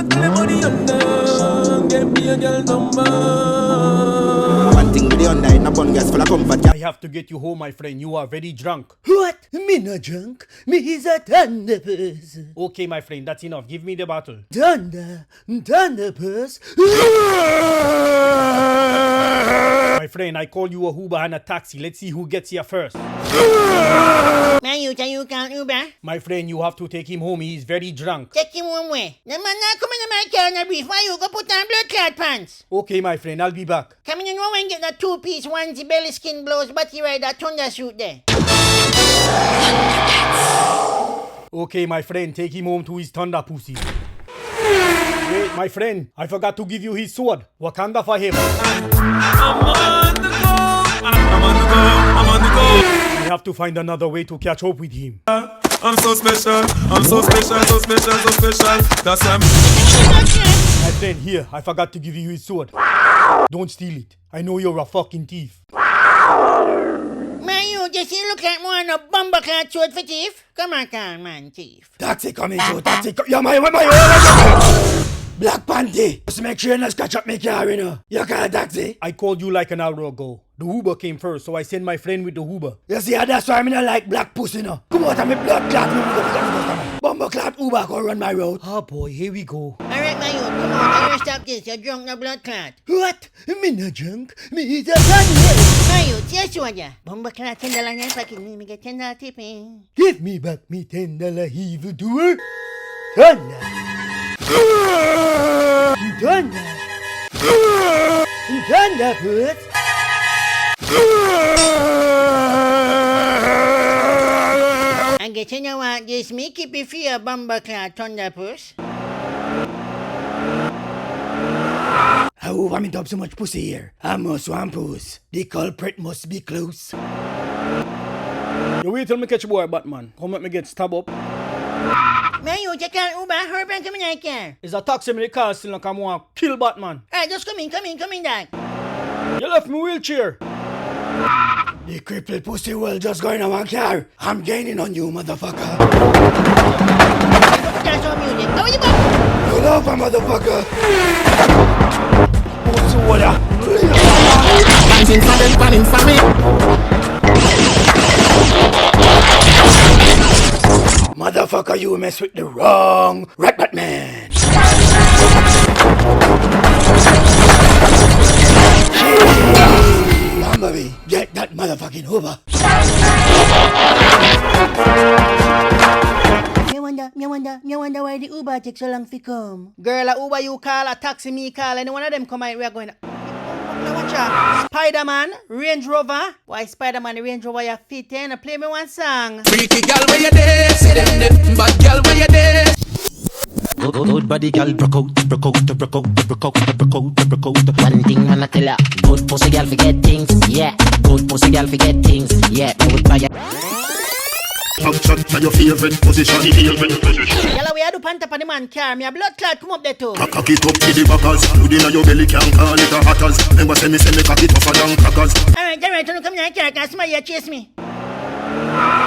One thing with the under in a bun gas full of comfort. I have to get you home, my friend. You are very drunk. What? Me not drunk. Me is a thunderpus. Okay, my friend, that's enough. Give me the bottle. Thunderpus. My friend, I call you a Uber and a taxi. Let's see who gets here first. Man, you can't Uber? My friend, you have to take him home. He is very drunk. Take him one way. The man not coming to my car in a brief. Why you go put on blood clot pants? Okay, my friend, I'll be back. Come in and go and get that two-piece onesie belly skin blows body ride that thunder suit there. Okay, my friend, take him home to his thunder pussy. Wait, my friend, I forgot to give you his sword. Wakanda for him. I'm on the go. I'm on the go. We have to find another way to catch up with him. I'm so special. I'm so special, so special, so special. That's why I'm... My friend, here, I forgot to give you his sword. Don't steal it. I know you're a fucking thief. Man, you just look like one of bumper clot sword for thief. Come on, man, thief. Taxi coming, so taxi coming. Yeah, my Black Panty. Just make sure you not scratch up my car, you know. You call a taxi. I called you like an hour ago. The Uber came first, so I sent my friend with the Uber. You see, that's why I not like black pussy, you know. Come out of me blood clot. Bumper clot Uber can run my road. Oh boy, here we go. Alright, man, you come on, stop this. You're drunk, no blood clot. What? Me not drunk. Me is a thunder. Man, you just what ya? Bumper clot $10 in your pocket. Me get $10 tipping. Give me back me $10 evil doer. Thunder. Thunder. Thunder, put. And get you know what? Just me keep it free of bumper clot thunder puss. How want me to have so much pussy here? I must want puss. The culprit must be close. You wait till me catch boy Batman. Come let me get stabbed up. Man, you just can't Uber. Hurry up and come in here, car. Is a taxi in the car still like I want to kill Batman. Alright, just come in, dog. You left me wheelchair. The crippled pussy will just go in one car. I'm gaining on you, motherfucker. That's all music. Go with the book. You love a motherfucker. What's the water? Panning for me. Motherfucker, you mess with the wrong Rat Batman. Bumblebee, get that motherfucking Uber. Me wonder why the Uber takes so long to come. Girl, a Uber you call, a taxi me call, any one of them come out, we are going. Watch out. Spider-Man, Range Rover. Why Spider-Man, the Range Rover, you fit in? Play me one song. Freaky gal where you there? See them bad gal where you there? Good body gal, broke out. One thing man I tell ya, good pussy gal forget things, yeah. Good pussy gal forget things, yeah. Good buy Shot for your favorite position, Yalla, we had to pant up on the man car. Me a blood clot come up there too. Cock it up to the backers. Put in your belly, can't call it a hatters. Remember say me cock it tougher than crackers. Alright, don't come in here, car. Can somebody here chase me?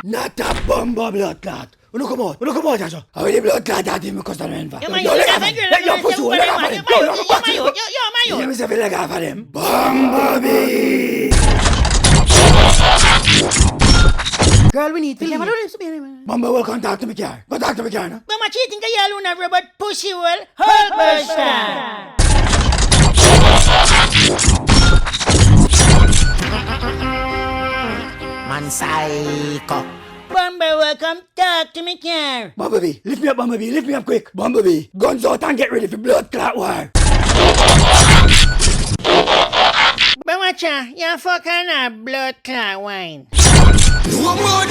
Not a bumble blood clot. Look come out, Joshua. How the blood clot that him because of the enva. Yo, let your pussy leg off of them. Yo, Let me say the leg off of them. Bumblebee. Girl, we need to leave. Bumble will come talk to me, car. Go talk to me, car, no? But my cheating ka yalo na robot pussy will hold buster. man psycho. Bumble will come talk to me, car. Bumblebee, lift me up, Bumblebee, lift me up quick. Bumblebee, guns out and get ready for blood clot war. But watch out, you fucking a blood clot wine. No more